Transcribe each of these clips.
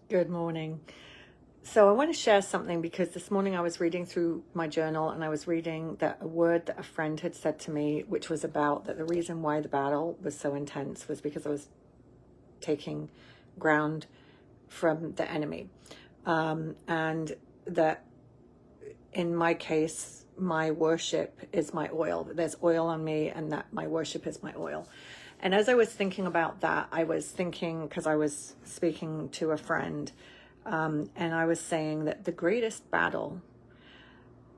Good morning. So I want to share something because this morning I was reading through my journal and I was reading that a word that a friend had said to me, which was about that the reason why the battle was so intense was because I was taking ground from the enemy. And that in my case, my worship is my oil. There's oil on me and that my worship is my oil. And as I was thinking about that, I was thinking, because I was speaking to a friend, and I was saying that the greatest battle,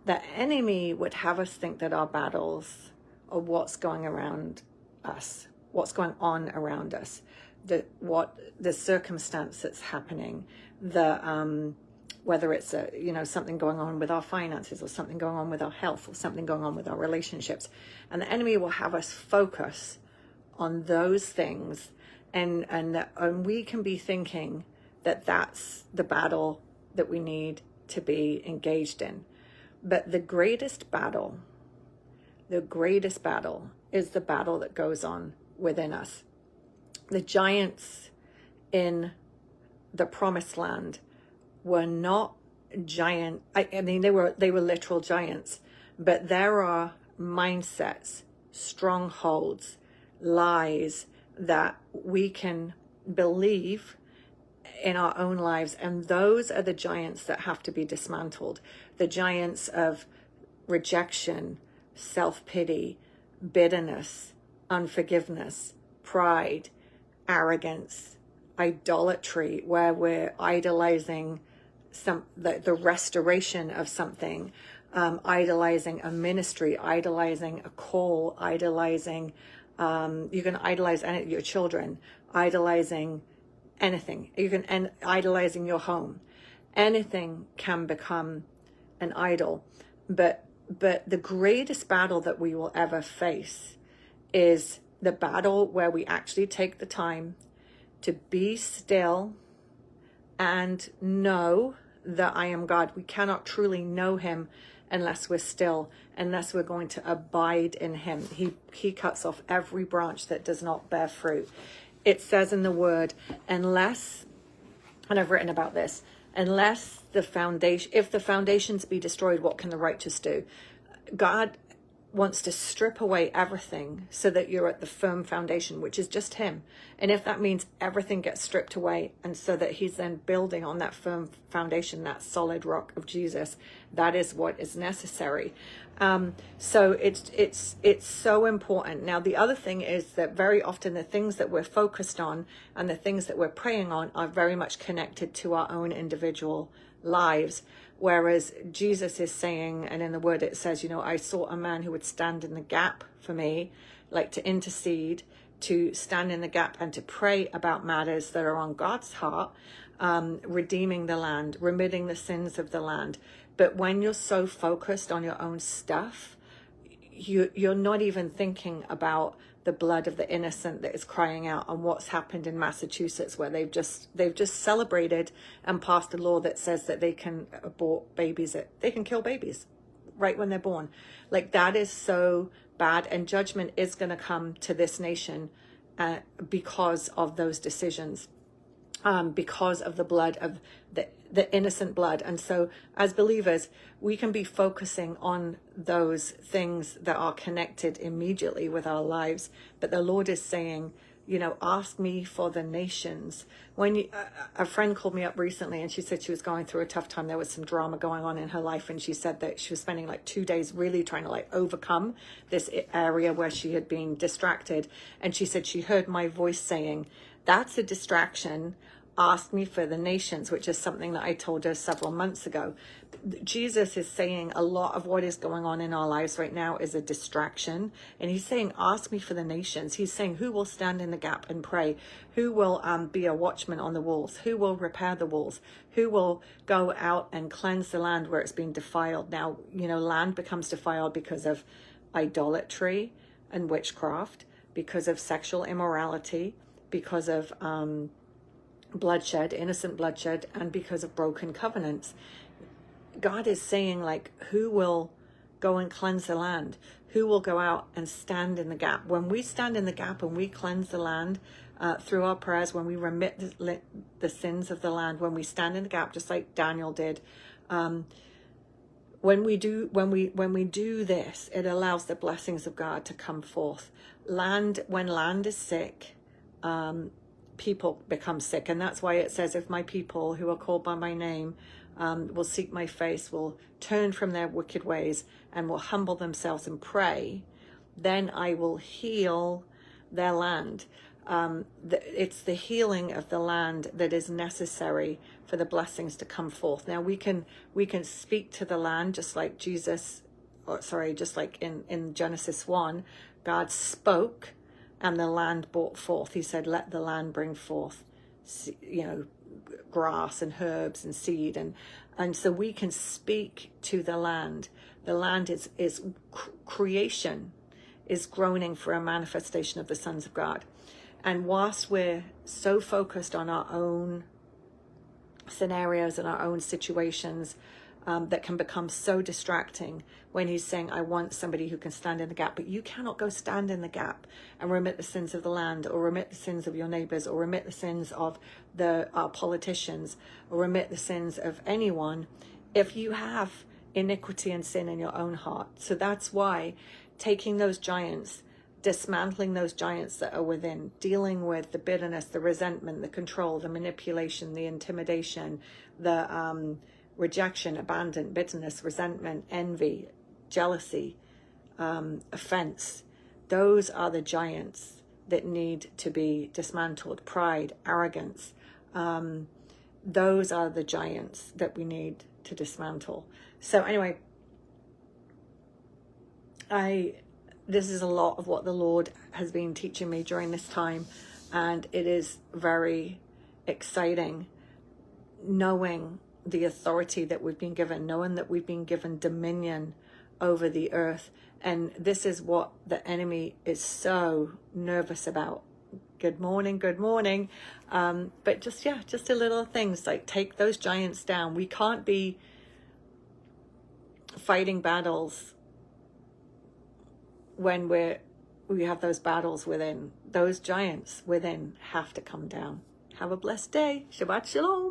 the enemy would have us think that our battles are what's going around us, what's going on around us, the circumstance that's happening, whether it's something going on with our finances or something going on with our health or something going on with our relationships. And the enemy will have us focus on those things, and we can be thinking that that's the battle that we need to be engaged in. But the greatest battle is the battle that goes on within us. The giants in the promised land were not giant. I mean, they were literal giants, but there are mindsets, strongholds, lies that we can believe in our own lives, and those are the giants that have to be dismantled. The giants of rejection, self-pity, bitterness, unforgiveness, pride, arrogance, idolatry, where we're idolizing the restoration of something, idolizing a ministry, idolizing a call, idolizing you can idolize your children, idolizing anything. And idolizing your home. Anything can become an idol. But the greatest battle that we will ever face is the battle where we actually take the time to be still and know that I am God. We cannot truly know him unless we're still, unless we're going to abide in him. He cuts off every branch that does not bear fruit. It says in the word, unless, and I've written about this, unless the foundation, if the foundations be destroyed, what can the righteous do? God wants to strip away everything so that you're at the firm foundation, which is just him. And if that means everything gets stripped away, and so that he's then building on that firm foundation, that solid rock of Jesus, that is what is necessary. So it's so important. Now, the other thing is that very often the things that we're focused on and the things that we're praying on are very much connected to our own individual lives. Whereas Jesus is saying, and in the word it says, I saw a man who would stand in the gap for me, like to intercede, to stand in the gap and to pray about matters that are on God's heart, redeeming the land, remitting the sins of the land. But when you're so focused on your own stuff, you're not even thinking about the blood of the innocent that is crying out on what's happened in Massachusetts, where they've just celebrated and passed a law that says that they can abort babies, they can kill babies right when they're born. Like, that is so bad, and judgment is going to come to this nation because of those decisions, because of the blood of the innocent blood. And so as believers, we can be focusing on those things that are connected immediately with our lives. But the Lord is saying, ask me for the nations. A friend called me up recently and she said she was going through a tough time. There was some drama going on in her life, and she said that she was spending like 2 days really trying to overcome this area where she had been distracted. And she said she heard my voice saying, that's a distraction. Ask me for the nations, which is something that I told her several months ago. Jesus is saying a lot of what is going on in our lives right now is a distraction. And he's saying, ask me for the nations. He's saying, who will stand in the gap and pray? Who will be a watchman on the walls? Who will repair the walls? Who will go out and cleanse the land where it's been defiled? Now, land becomes defiled because of idolatry and witchcraft, because of sexual immorality, because of bloodshed, innocent bloodshed, and because of broken covenants. God is saying, who will go and cleanse the land? Who will go out and stand in the gap? When we stand in the gap and we cleanse the land, through our prayers, when we remit the sins of the land, when we stand in the gap, just like Daniel did. When we do this, it allows the blessings of God to come forth. When land is sick, people become sick. And that's why it says, if my people who are called by my name will seek my face, will turn from their wicked ways, and will humble themselves and pray, then I will heal their land. It's the healing of the land that is necessary for the blessings to come forth. Now we can speak to the land, just like just like in Genesis 1, God spoke and the land brought forth. He said, let the land bring forth, grass and herbs and seed. And so we can speak to the land. The land is creation is groaning for a manifestation of the sons of God. And whilst we're so focused on our own scenarios and our own situations, that can become so distracting, when he's saying, I want somebody who can stand in the gap, but you cannot go stand in the gap and remit the sins of the land, or remit the sins of your neighbors, or remit the sins of our politicians, or remit the sins of anyone, if you have iniquity and sin in your own heart. So that's why taking those giants, dismantling those giants that are within, dealing with the bitterness, the resentment, the control, the manipulation, the intimidation, the rejection, abandon, bitterness, resentment, envy, jealousy, offense. Those are the giants that need to be dismantled. Pride, arrogance. Those are the giants that we need to dismantle. So anyway, this is a lot of what the Lord has been teaching me during this time, and it is very exciting knowing the authority that we've been given, knowing that we've been given dominion over the earth. And this is what the enemy is so nervous about. Good morning, good morning. But just a little things like take those giants down. We can't be fighting battles when we have those battles within. Those giants within have to come down. Have a blessed day. Shabbat Shalom.